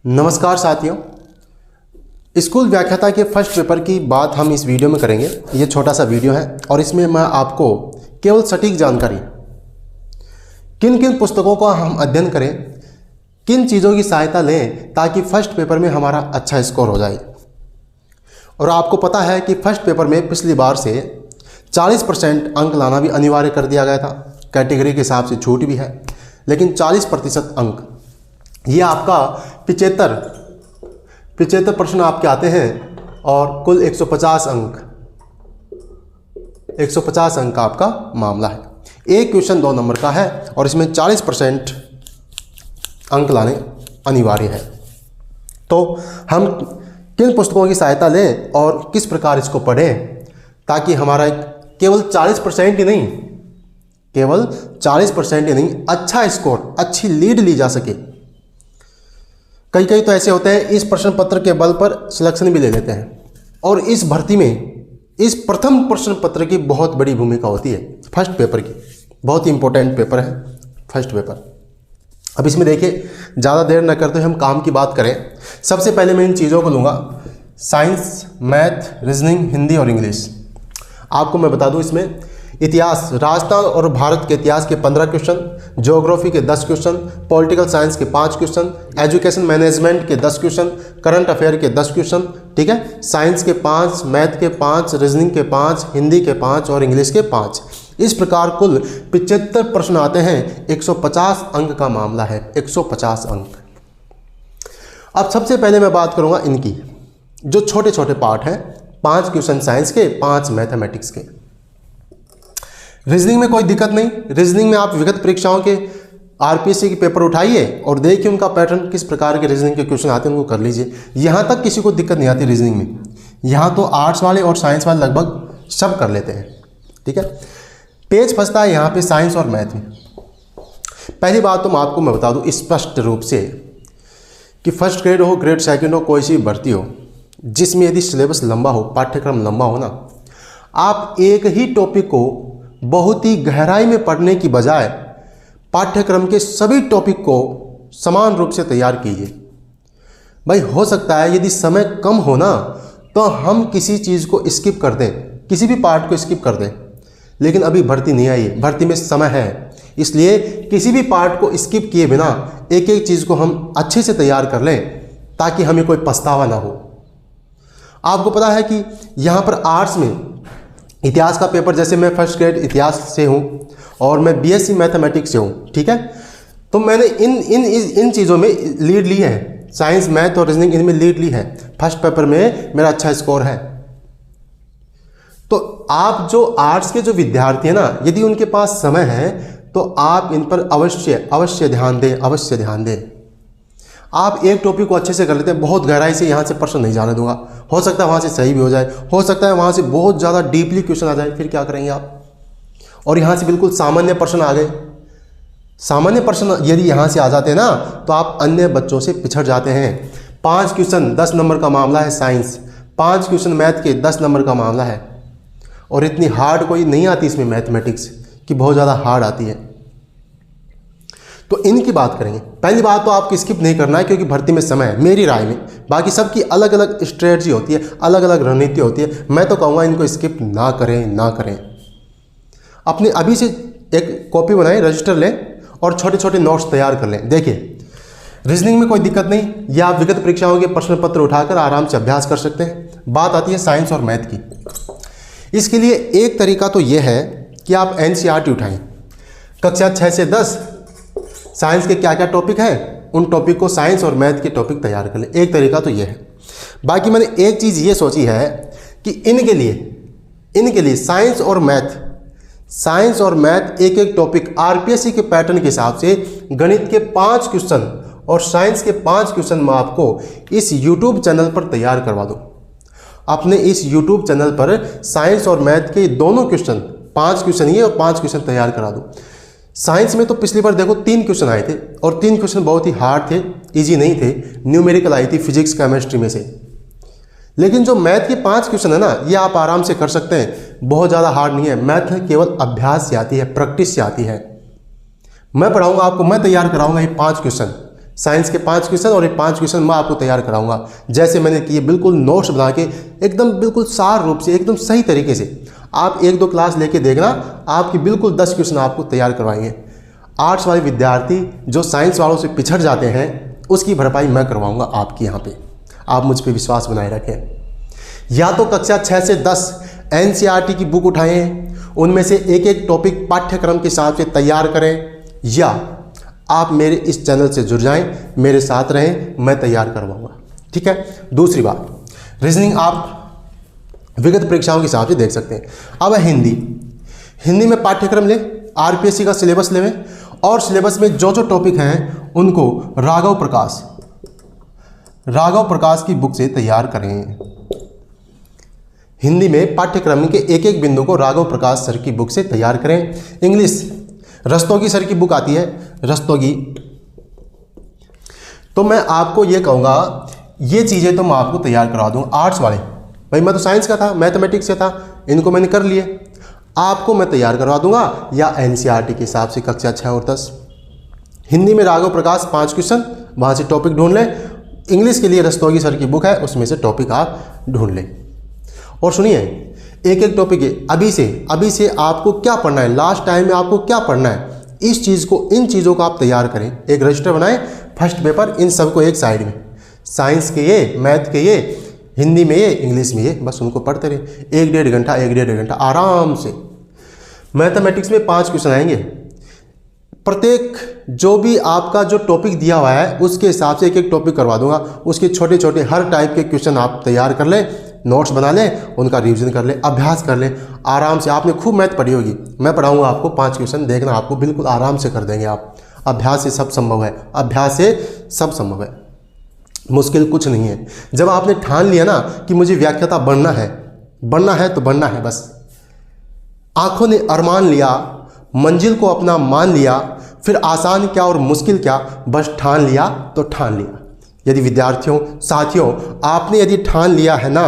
नमस्कार साथियों, स्कूल व्याख्याता के फर्स्ट पेपर की बात हम इस वीडियो में करेंगे। ये छोटा सा वीडियो है और इसमें मैं आपको केवल सटीक जानकारी, किन किन पुस्तकों का हम अध्ययन करें, किन चीज़ों की सहायता लें ताकि फर्स्ट पेपर में हमारा अच्छा स्कोर हो जाए। और आपको पता है कि फर्स्ट पेपर में पिछली बार से 40% अंक लाना भी अनिवार्य कर दिया गया था। कैटेगरी के हिसाब से छूट भी है, लेकिन 40% अंक, ये आपका 75 प्रश्न आपके आते हैं और कुल 150 अंक का आपका मामला है। एक क्वेश्चन 2 नंबर का है और इसमें 40% अंक लाने अनिवार्य है। तो हम किन पुस्तकों की सहायता लें और किस प्रकार इसको पढ़ें ताकि हमारा केवल 40% ही नहीं अच्छा स्कोर, अच्छी लीड ली जा सके। कई तो ऐसे होते हैं इस प्रश्न पत्र के बल पर सिलेक्शन भी ले लेते हैं, और इस भर्ती में इस प्रथम प्रश्न पत्र की बहुत बड़ी भूमिका होती है। फर्स्ट पेपर की बहुत ही इंपॉर्टेंट पेपर है फर्स्ट पेपर। अब इसमें देखिए, ज़्यादा देर न करते हुए हम काम की बात करें। सबसे पहले मैं इन चीज़ों को लूँगा, साइंस, मैथ, रीजनिंग, हिंदी और इंग्लिश। आपको मैं बता दूँ, इसमें इतिहास, राजस्थान और भारत के इतिहास के 15 क्वेश्चन, ज्योग्राफी के 10 क्वेश्चन, पॉलिटिकल साइंस के 5 क्वेश्चन, एजुकेशन मैनेजमेंट के 10 क्वेश्चन, करंट अफेयर के 10 क्वेश्चन, ठीक है। साइंस के 5, मैथ के 5, रीजनिंग के 5, हिंदी के 5 और इंग्लिश के 5। इस प्रकार कुल 75 प्रश्न आते हैं। 150 अंक का मामला है, 150 अंक। अब सबसे पहले मैं बात करूँगा इनकी, जो छोटे छोटे पार्ट हैं। 5 क्वेश्चन साइंस के, 5 मैथमेटिक्स के। रीजनिंग में कोई दिक्कत नहीं। रीजनिंग में आप विगत परीक्षाओं के आरपीएससी के पेपर उठाइए और देखिए उनका पैटर्न, किस प्रकार के रीजनिंग के क्वेश्चन आते हैं उनको कर लीजिए। यहाँ तक किसी को दिक्कत नहीं आती रीजनिंग में। यहाँ तो आर्ट्स वाले और साइंस वाले लगभग सब कर लेते हैं, ठीक है। पेज फंसता है यहाँ पे साइंस और मैथ में। पहली बात तो आपको मैं बता दूँ स्पष्ट रूप से कि फर्स्ट ग्रेड हो, ग्रेड सेकेंड हो, कोई सी भर्ती हो, जिसमें यदि सिलेबस लंबा हो, पाठ्यक्रम लंबा हो ना, आप एक ही टॉपिक को बहुत ही गहराई में पढ़ने की बजाय पाठ्यक्रम के सभी टॉपिक को समान रूप से तैयार कीजिए। भाई हो सकता है यदि समय कम हो ना तो हम किसी चीज़ को स्किप कर दें, किसी भी पार्ट को स्किप कर दें, लेकिन अभी भर्ती नहीं आई है, भर्ती में समय है, इसलिए किसी भी पार्ट को स्किप किए बिना एक एक चीज़ को हम अच्छे से तैयार कर लें ताकि हमें कोई पछतावा ना हो। आपको पता है कि यहाँ पर आर्ट्स में इतिहास का पेपर, जैसे मैं फर्स्ट ग्रेड इतिहास से हूँ और मैं बीएससी मैथमेटिक्स से हूँ, ठीक है, तो मैंने इन चीज़ों में लीड ली है। साइंस, मैथ और रीजनिंग इनमें लीड ली है। फर्स्ट पेपर में मेरा अच्छा स्कोर है। तो आप जो आर्ट्स के जो विद्यार्थी हैं ना, यदि उनके पास समय है तो आप इन पर अवश्य ध्यान दें। आप एक टॉपिक को अच्छे से कर लेते हैं, बहुत गहराई से यहाँ से प्रश्न नहीं जाने दूंगा। हो सकता है वहाँ से सही भी हो जाए, हो सकता है वहाँ से बहुत ज़्यादा डीपली क्वेश्चन आ जाए, फिर क्या करेंगे आप। और यहाँ से बिल्कुल सामान्य प्रश्न आ गए। सामान्य प्रश्न यदि यहाँ से आ जाते हैं ना तो आप अन्य बच्चों से पिछड़ जाते हैं। 5 क्वेश्चन 10 नंबर का मामला है साइंस, 5 क्वेश्चन मैथ के 10 नंबर का मामला है। और इतनी हार्ड कोई नहीं आती इसमें मैथमेटिक्स की, बहुत ज़्यादा हार्ड आती है। तो इनकी बात करेंगे। पहली बात तो आपको स्किप नहीं करना है क्योंकि भर्ती में समय है, मेरी राय में। बाकी सबकी अलग अलग स्ट्रेटजी होती है, अलग अलग रणनीति होती है। मैं तो कहूँगा इनको स्किप ना करें। अपने अभी से एक कॉपी बनाएं, रजिस्टर लें और छोटे छोटे नोट्स तैयार कर लें। देखिए, रीजनिंग में कोई दिक्कत नहीं, या आप विगत परीक्षाओं के प्रश्न पत्र उठाकर आराम से अभ्यास कर सकते हैं। बात आती है साइंस और मैथ की। इसके लिए एक तरीका तो यह है कि आप एनसीईआरटी उठाएं। कक्षा 6 से 10 साइंस के क्या क्या टॉपिक हैं, उन टॉपिक को साइंस और मैथ के टॉपिक तैयार कर लें। एक तरीका तो ये है। बाकी मैंने एक चीज़ ये सोची है कि इनके लिए साइंस और मैथ एक टॉपिक आरपीएससी के पैटर्न के हिसाब से गणित के 5 क्वेश्चन और साइंस के 5 क्वेश्चन मैं आपको इस यूट्यूब चैनल पर तैयार करवा दूँ। अपने इस यूट्यूब चैनल पर साइंस और मैथ के दोनों क्वेश्चन, 5 क्वेश्चन ये और 5 क्वेश्चन तैयार करा दूँ। साइंस में तो पिछली बार देखो 3 क्वेश्चन आए थे और 3 क्वेश्चन बहुत ही हार्ड थे, इजी नहीं थे। न्यूमेरिकल आई थी फिजिक्स केमिस्ट्री में से। लेकिन जो मैथ के 5 क्वेश्चन है ना, ये आप आराम से कर सकते हैं, बहुत ज़्यादा हार्ड नहीं है। मैथ केवल अभ्यास से आती है, प्रैक्टिस से आती है। मैं पढ़ाऊंगा आपको, मैं तैयार कराऊंगा ये 5 क्वेश्चन साइंस के 5 क्वेश्चन और ये 5 क्वेश्चन मैं आपको तैयार कराऊंगा, जैसे मैंने किए बिल्कुल नोट्स बना के एकदम बिल्कुल सार रूप से एकदम सही तरीके से। आप 1-2 क्लास लेके देखना, आपकी बिल्कुल 10 क्वेश्चन आपको तैयार करवाएंगे। आर्ट्स वाले विद्यार्थी जो साइंस वालों से पिछड़ जाते हैं उसकी भरपाई मैं करवाऊंगा आपकी यहाँ पे, आप मुझ पर विश्वास बनाए रखें। या तो कक्षा 6 से 10 NCERT की बुक उठाएं, उनमें से एक एक टॉपिक पाठ्यक्रम के हिसाब से तैयार करें, या आप मेरे इस चैनल से जुड़ जाएं, मेरे साथ रहें, मैं तैयार करवाऊंगा। ठीक है। दूसरी बात, रीजनिंग आप विगत परीक्षाओं के हिसाब से देख सकते हैं। अब हिंदी में पाठ्यक्रम लें, RPSC का सिलेबस लें और सिलेबस में जो जो टॉपिक हैं उनको राघव प्रकाश की बुक से तैयार करें। हिंदी में पाठ्यक्रम के एक एक बिंदु को राघव प्रकाश सर की बुक से तैयार करें। इंग्लिश रस्तोगी सर की बुक आती है, रस्तोगी। तो मैं आपको ये कहूँगा, ये चीज़ें तो मैं आपको तैयार करवा दूँ। आर्ट्स वाले भाई, मैं तो साइंस का था, मैथमेटिक्स से था, इनको मैंने कर लिए, आपको मैं तैयार करवा दूंगा, या NCERT के हिसाब से कक्षा 6 और 10। हिंदी में राघव प्रकाश 5 क्वेश्चन, वहाँ से टॉपिक ढूंढ लें। इंग्लिश के लिए रस्तोगी सर की बुक है, उसमें से टॉपिक आप ढूंढ लें। और सुनिए, एक एक टॉपिक है, अभी से आपको क्या पढ़ना है, लास्ट टाइम में आपको क्या पढ़ना है, इस चीज़ को, इन चीज़ों को आप तैयार करें। एक रजिस्टर बनाएं, फर्स्ट पेपर इन सबको एक साइड में, साइंस के ये, मैथ के ये, हिंदी में ये, इंग्लिश में ये, बस उनको पढ़ते रहे 1-1.5 घंटा आराम से। मैथमेटिक्स में 5 क्वेश्चन आएंगे, प्रत्येक जो भी आपका जो टॉपिक दिया हुआ है उसके हिसाब से एक एक टॉपिक करवा दूंगा। उसके छोटे छोटे हर टाइप के क्वेश्चन आप तैयार कर लें, नोट्स बना लें, उनका रिवीजन कर लें, अभ्यास कर लें आराम से। आपने खूब मैथ पढ़ी होगी, मैं पढ़ाऊंगा आपको 5 क्वेश्चन, देखना आपको बिल्कुल आराम से कर देंगे आप। अभ्यास से सब संभव है, अभ्यास से सब संभव है, मुश्किल कुछ नहीं है। जब आपने ठान लिया ना कि मुझे व्याख्याता बनना है तो बनना है, बस आंखों ने अरमान लिया, मंजिल को अपना मान लिया, फिर आसान क्या और मुश्किल क्या, बस ठान लिया तो ठान लिया। यदि विद्यार्थियों, साथियों, आपने यदि ठान लिया है ना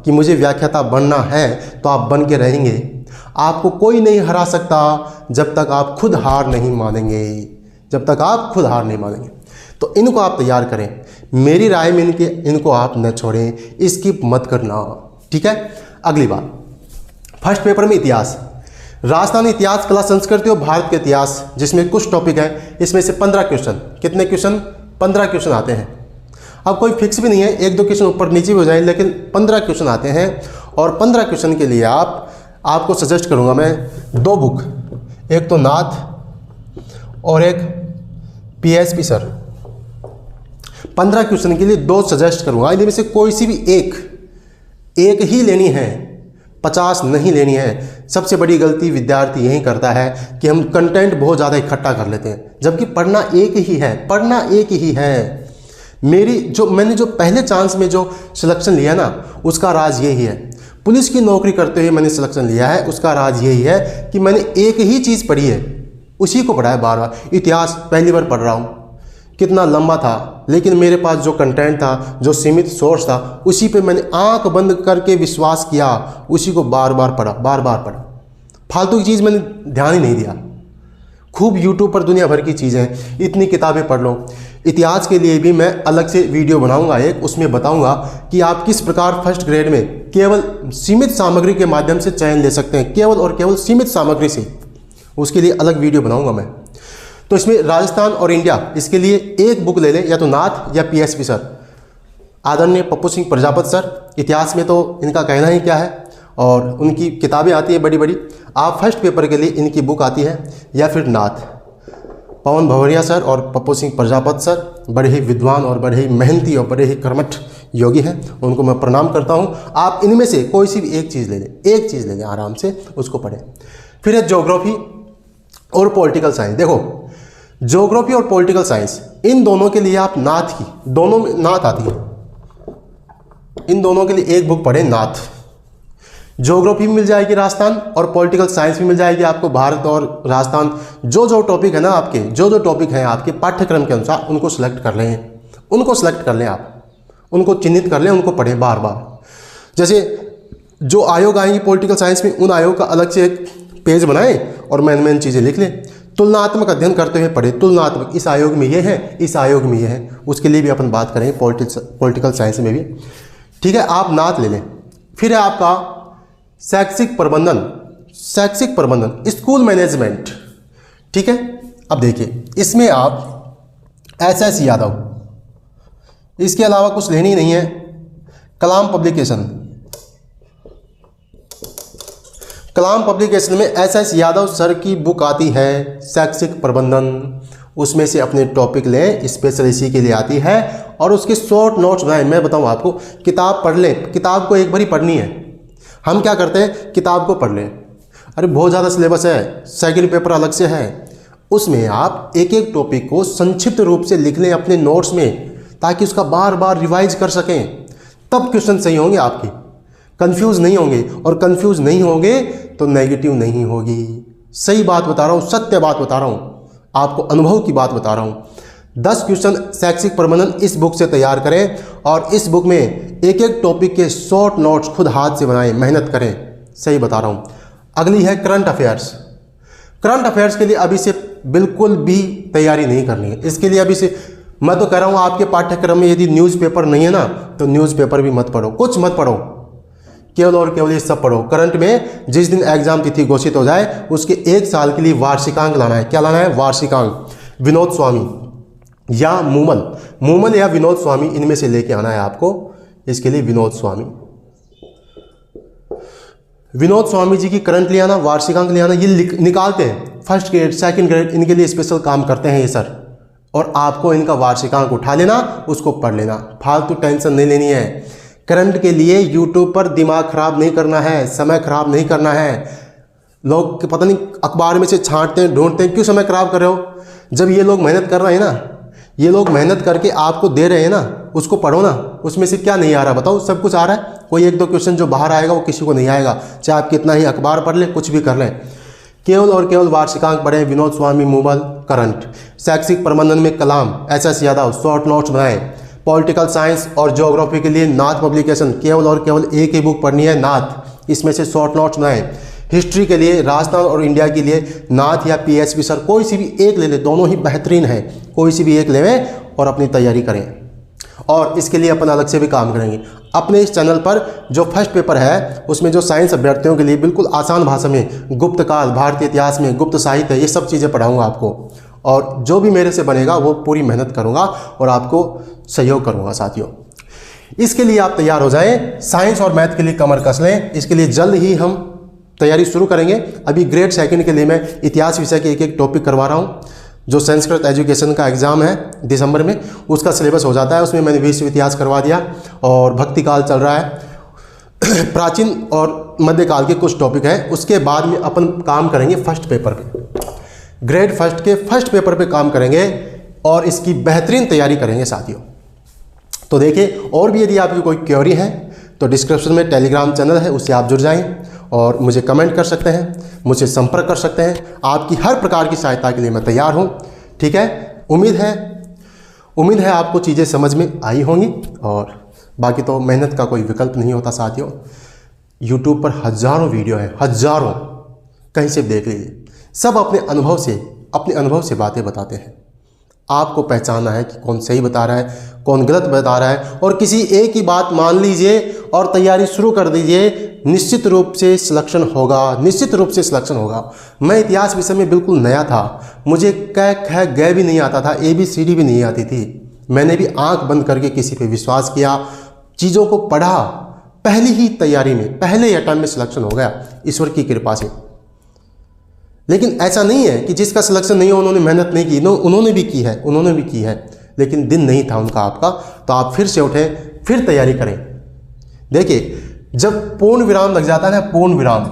कि मुझे व्याख्याता बनना है, तो आप बन के रहेंगे। आपको कोई नहीं हरा सकता जब तक आप खुद हार नहीं मानेंगे, जब तक आप खुद हार नहीं मानेंगे। तो इनको आप तैयार करें, मेरी राय में इनको आप न छोड़ें, स्किप मत करना। ठीक है। अगली बात, फर्स्ट पेपर में इतिहास, राजस्थान इतिहास, कला, संस्कृति और भारत के इतिहास, जिसमें कुछ टॉपिक हैं, इसमें से 15 क्वेश्चन, कितने क्वेश्चन, 15 क्वेश्चन आते हैं। अब कोई फिक्स भी नहीं है, 1-2 क्वेश्चन ऊपर नीचे भी हो जाए, लेकिन 15 क्वेश्चन आते हैं। और 15 क्वेश्चन के लिए आपको सजेस्ट करूंगा मैं 2 बुक, एक तो नाथ और एक PSP सर। 15 क्वेश्चन के लिए 2 सजेस्ट करूंगा, इनमें से कोई सी भी एक ही लेनी है, 50 नहीं लेनी है। सबसे बड़ी गलती विद्यार्थी यही करता है कि हम कंटेंट बहुत ज़्यादा इकट्ठा कर लेते हैं, जबकि पढ़ना एक ही है। मैंने जो पहले चांस में जो सिलेक्शन लिया ना, उसका राज यही है। पुलिस की नौकरी करते हुए मैंने सिलेक्शन लिया है, उसका राज यही है कि मैंने एक ही चीज़ पढ़ी है, उसी को पढ़ा है बार बार। इतिहास पहली बार पढ़ रहा हूँ, कितना लंबा था, लेकिन मेरे पास जो कंटेंट था, जो सीमित सोर्स था, उसी पे मैंने आंख बंद करके विश्वास किया, उसी को बार बार पढ़ा। फालतू की चीज़ मैंने ध्यान ही नहीं दिया। खूब यूट्यूब पर दुनिया भर की चीज़ें, इतनी किताबें पढ़ लो। इतिहास के लिए भी मैं अलग से वीडियो बनाऊंगा एक, उसमें बताऊंगा कि आप किस प्रकार फर्स्ट ग्रेड में केवल सीमित सामग्री के माध्यम से चयन ले सकते हैं, केवल और केवल सीमित सामग्री से। उसके लिए अलग वीडियो बनाऊंगा मैं। तो इसमें राजस्थान और इंडिया, इसके लिए एक बुक ले लें, या तो नाथ या PSP सर, आदरणीय पप्पू सिंह प्रजापत सर। इतिहास में तो इनका कहना ही क्या है, और उनकी किताबें आती है बड़ी बड़ी। आप फर्स्ट पेपर के लिए इनकी बुक आती है, या फिर नाथ, पवन भवरिया सर और पप्पू सिंह प्रजापत सर बड़े ही विद्वान और बड़े ही मेहनती और बड़े ही कर्मठ योगी हैं, उनको मैं प्रणाम करता हूं। आप इनमें से कोई सी भी एक चीज़ ले लें, आराम से उसको पढ़ें। फिर है ज्योग्राफी और पॉलिटिकल साइंस। देखो, ज्योग्राफी और पॉलिटिकल साइंस, इन दोनों के लिए आप नाथ की, दोनों में नाथ आती है, इन दोनों के लिए एक बुक पढ़ें, नाथ। ज्योग्राफी भी मिल जाएगी राजस्थान, और पॉलिटिकल साइंस भी मिल जाएगी आपको, भारत और राजस्थान। जो टॉपिक है ना आपके, जो टॉपिक हैं आपके पाठ्यक्रम के अनुसार, उनको सिलेक्ट कर लें आप, उनको चिन्हित कर लें, उनको पढ़ें बार बार। जैसे जो आयोग आएंगे पॉलिटिकल साइंस में, उन आयोग का अलग से एक पेज बनाएं और मेन चीज़ें लिख लें। तुलनात्मक अध्ययन करते हुए पढ़े। तुलनात्मक, इस आयोग में ये है, इस आयोग में ये है, उसके लिए भी अपन बात करेंगे पॉलिटिकल साइंस में भी। ठीक है, आप नात ले लें। फिर है आपका शैक्षिक प्रबंधन, शैक्षिक प्रबंधन, स्कूल मैनेजमेंट। ठीक है, अब देखिए इसमें आप SS यादव, इसके अलावा कुछ लेनी नहीं है। कलाम पब्लिकेशन, कलाम पब्लिकेशन में SS यादव सर की बुक आती है शैक्षिक प्रबंधन, उसमें से अपने टॉपिक लें, स्पेशल इसी के लिए आती है और उसके शॉर्ट नोट्स बनाएं। मैं बताऊं आपको, किताब पढ़ लें, किताब को एक बार ही पढ़नी है। हम क्या करते हैं, किताब को पढ़ लें, अरे बहुत ज़्यादा सिलेबस है, सेकंड पेपर अलग से है, उसमें आप एक एक टॉपिक को संक्षिप्त रूप से लिख लें अपने नोट्स में, ताकि उसका बार बार रिवाइज कर सकें, तब क्वेश्चन सही होंगे आपके, कंफ्यूज नहीं होंगे। और कंफ्यूज नहीं होंगे तो नेगेटिव नहीं होगी। सही बात बता रहा हूँ, सत्य बात बता रहा हूँ, आपको अनुभव की बात बता रहा हूँ। 10 क्वेश्चन शैक्षिक प्रबंधन इस बुक से तैयार करें और इस बुक में एक एक टॉपिक के शॉर्ट नोट्स खुद हाथ से बनाएं, मेहनत करें। सही बता रहा हूँ। अगली है करंट अफेयर्स। करंट अफेयर्स के लिए अभी से बिल्कुल भी तैयारी नहीं करनी है। इसके लिए अभी से मैं तो कह रहा हूँ, आपके पाठ्यक्रम में यदि न्यूज़पेपर नहीं है ना, तो न्यूज़पेपर भी मत पढ़ो, कुछ मत पढ़ो, केवल और केवल ये सब पढ़ो। करंट में जिस दिन एग्जाम तिथि घोषित हो जाए उसके 1 साल के लिए वार्षिकांक लाना है। क्या लाना है? वार्षिकांक। विनोद स्वामी या मूमल या विनोद स्वामी, इनमें से लेके आना है आपको। इसके लिए विनोद स्वामी जी की करंट ले आना, वार्षिकांक ले आना। ये निकालते हैं, फर्स्ट ग्रेड, सेकंड ग्रेड, इनके लिए स्पेशल काम करते हैं ये सर। और आपको इनका वार्षिकांक उठा लेना, उसको पढ़ लेना, फालतू टेंशन नहीं लेनी है। करंट के लिए यूट्यूब पर दिमाग खराब नहीं करना है, समय खराब नहीं करना है। लोग पता नहीं अखबार में से छांटते हैं, ढूंढते हैं, क्यों समय खराब कर रहे हो? जब ये लोग मेहनत कर रहे हैं ना, ये लोग मेहनत करके आपको दे रहे हैं ना, उसको पढ़ो ना। उसमें से क्या नहीं आ रहा बताओ? सब कुछ आ रहा है। कोई 1-2 क्वेश्चन जो बाहर आएगा वो किसी को नहीं आएगा, चाहे आप कितना ही अखबार पढ़ लें, कुछ भी कर लें। केवल और केवल वार्षिकांक पढ़ें। विनोद स्वामी, मूमल, करंट। शैक्षिक प्रबंधन में कलाम, SS यादव, शॉर्ट नोट्स बनाएं। पॉलिटिकल साइंस और ज्योग्राफी के लिए नाथ पब्लिकेशन, केवल और केवल एक ही बुक पढ़नी है, नाथ, इसमें से शॉर्ट नोट्स बनाएं। हिस्ट्री के लिए राजस्थान और इंडिया के लिए नाथ या PSP सर, कोई सी भी एक ले लें, दोनों ही बेहतरीन है, कोई सी भी एक लें और अपनी तैयारी करें। और इसके लिए अपन अलग से भी काम करेंगे। अपने इस चैनल पर जो फर्स्ट पेपर है उसमें जो साइंस अभ्यर्थियों के लिए बिल्कुल आसान भाषा में गुप्त काल, भारतीय इतिहास में गुप्त साहित्य, ये सब चीज़ें पढ़ाऊँगा आपको। और जो भी मेरे से बनेगा वो पूरी मेहनत करूँगा और आपको सहयोग करूँगा साथियों। इसके लिए आप तैयार हो जाएं। साइंस और मैथ के लिए कमर कस लें। इसके लिए जल्द ही हम तैयारी शुरू करेंगे। अभी ग्रेड 2 के लिए मैं इतिहास विषय के एक टॉपिक करवा रहा हूँ। जो संस्कृत एजुकेशन का एग्ज़ाम है दिसंबर में, उसका सिलेबस हो जाता है, उसमें मैंने विश्व इतिहास करवा दिया। और भक्ति काल चल रहा है, प्राचीन और मध्यकाल के कुछ टॉपिक हैं। उसके बाद में अपन काम करेंगे फर्स्ट पेपर पे, ग्रेड 1 के फर्स्ट पेपर पे काम करेंगे और इसकी बेहतरीन तैयारी करेंगे साथियों। तो देखिए, और भी यदि आपकी कोई क्वेरी है तो डिस्क्रिप्शन में टेलीग्राम चैनल है, उससे आप जुड़ जाएं और मुझे कमेंट कर सकते हैं, मुझसे संपर्क कर सकते हैं। आपकी हर प्रकार की सहायता के लिए मैं तैयार हूं। ठीक है, उम्मीद है आपको चीज़ें समझ में आई होंगी। और बाकी तो मेहनत का कोई विकल्प नहीं होता साथियों। यूट्यूब पर हज़ारों वीडियो हैं, हज़ारों, कहीं से देख लीजिए। सब अपने अनुभव से बातें बताते हैं। आपको पहचानना है कि कौन सही बता रहा है, कौन गलत बता रहा है। और किसी एक ही बात मान लीजिए और तैयारी शुरू कर दीजिए, निश्चित रूप से सिलेक्शन होगा। मैं इतिहास विषय में बिल्कुल नया था, मुझे क ख ग भी नहीं आता था, ABCD भी नहीं आती थी। मैंने भी आंख बंद करके किसी पे विश्वास किया, चीज़ों को पढ़ा, पहली ही तैयारी में, पहले अटेम्प्ट में सिलेक्शन हो गया ईश्वर की कृपा से। लेकिन ऐसा नहीं है कि जिसका सिलेक्शन नहीं हो उन्होंने मेहनत नहीं की, उन्होंने भी की है, लेकिन दिन नहीं था उनका आपका। तो आप फिर से उठें, फिर तैयारी करें। देखिए, जब पूर्ण विराम लग जाता है ना, पूर्ण विराम,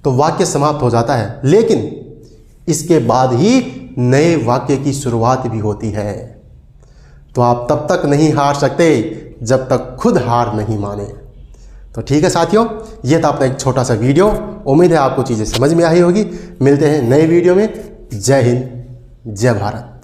तो वाक्य समाप्त हो जाता है, लेकिन इसके बाद ही नए वाक्य की शुरुआत भी होती है। तो आप तब तक नहीं हार सकते जब तक खुद हार नहीं माने। तो ठीक है साथियों, ये था अपना एक छोटा सा वीडियो। उम्मीद है आपको चीज़ें समझ में आई होगी। मिलते हैं नए वीडियो में। जय हिंद, जय भारत।